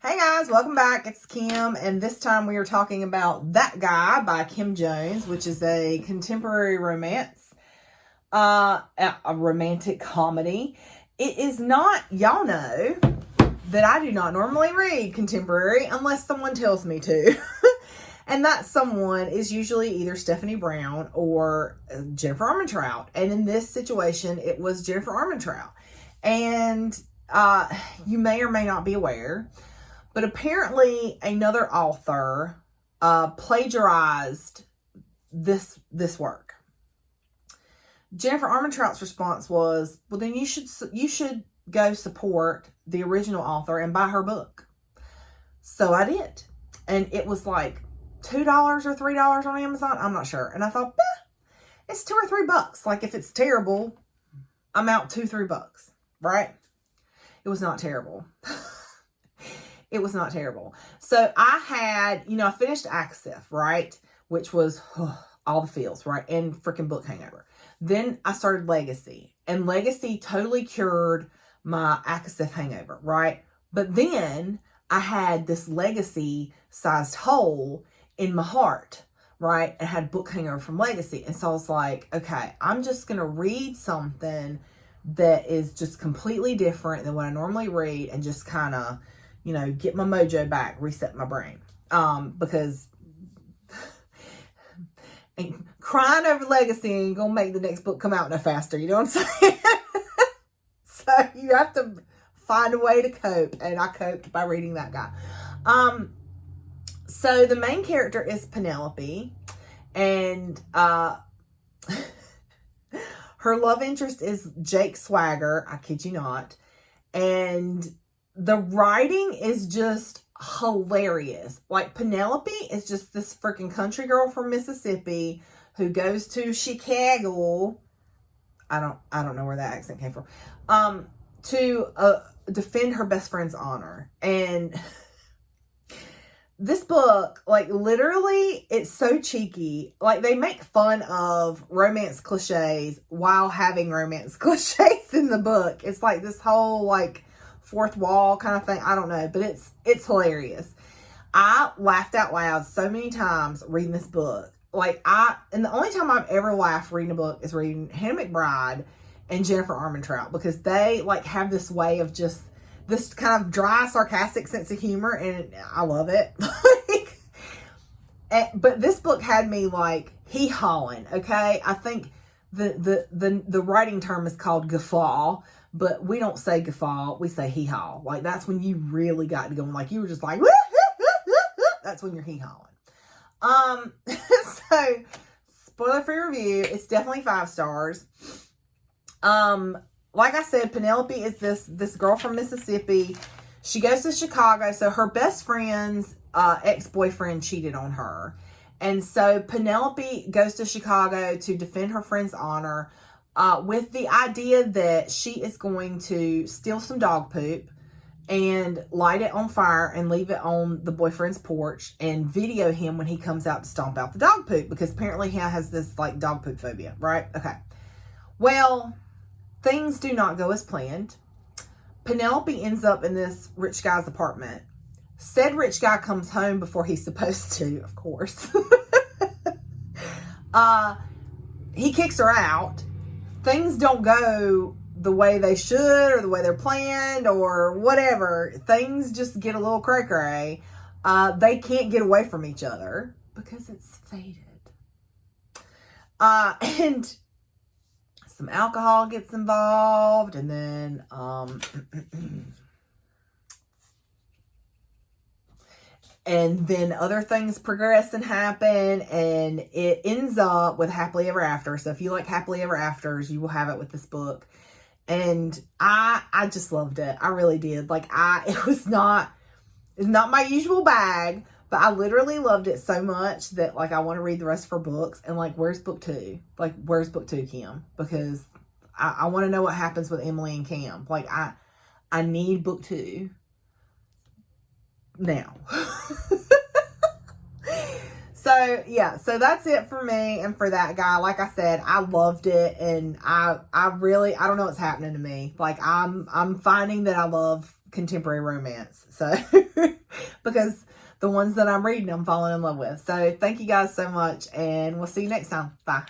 Hey guys, welcome back. It's Kim, and this time we are talking about That Guy by Kim Jones, which is a contemporary romance, a romantic comedy. It is not, y'all know that I do not normally read contemporary unless someone tells me to. And that someone is usually either Stephanie Brown or Jennifer Armentrout. And in this situation, it was Jennifer Armentrout. And you may or may not be aware, but apparently another author plagiarized this work. Jennifer Armentrout's response was, well, then you should go support the original author and buy her book. So I did. And it was like $2 or $3 on Amazon. I'm not sure. And I thought, it's $2 or $3. Like, if it's terrible, I'm out $2-3, right? It was not terrible. It was not terrible. So I had, I finished Akasif, right? Which was all the feels, right? And freaking book hangover. Then I started Legacy. And Legacy totally cured my Akasif hangover, right? But then I had this Legacy-sized hole in my heart, right? And had book hangover from Legacy. And so I was like, okay, I'm just going to read something that is just completely different than what I normally read and just kind of, get my mojo back, reset my brain. Because and crying over Legacy ain't gonna make the next book come out no faster. You know what I'm saying? So you have to find a way to cope. And I coped by reading that guy. So the main character is Penelope. And her love interest is Jake Swagger. I kid you not. And the writing is just hilarious. Like, Penelope is just this freaking country girl from Mississippi who goes to Chicago. I don't know where that accent came from. To defend her best friend's honor. And this book, like, literally, it's so cheeky. Like, they make fun of romance cliches while having romance cliches in the book. It's like this whole, like, fourth wall kind of thing. I don't know, but it's hilarious. I laughed out loud so many times reading this book. And the only time I've ever laughed reading a book is reading Hannah McBride and Jennifer Armentrout, because they have this way of just this kind of dry, sarcastic sense of humor, and I love it. But this book had me hee-hawing. Okay, I think the writing term is called guffaw. But we don't say guffaw, we say hee-haw. Like, that's when you really got to go. Like, you were just like, that's when you're hee-hawing. So, spoiler-free review, it's definitely 5 stars. Like I said, Penelope is this girl from Mississippi. She goes to Chicago, so her best friend's ex-boyfriend cheated on her. And so Penelope goes to Chicago to defend her friend's honor, with the idea that she is going to steal some dog poop and light it on fire and leave it on the boyfriend's porch and video him when he comes out to stomp out the dog poop, because apparently he has this dog poop phobia, right? Okay. Well, things do not go as planned. Penelope ends up in this rich guy's apartment. Said rich guy comes home before he's supposed to, of course. He kicks her out. Things don't go the way they should or the way they're planned or whatever. Things just get a little cray-cray. They can't get away from each other because it's fated. And some alcohol gets involved, and then and then other things progress and happen, and it ends up with happily ever after. So if you like happily ever afters, you will have it with this book. And I just loved it. I really did. It's not my usual bag, but I literally loved it so much that I want to read the rest of her books. And where's book 2? Where's book 2, Kim? Because I want to know what happens with Emily and Cam. I need book 2 now. So that's it for me and for that guy. Like I said, I loved it, and I don't know what's happening to me. I'm finding that I love contemporary romance. So, because the ones that I'm reading, I'm falling in love with. So, thank you guys so much, and we'll see you next time. Bye.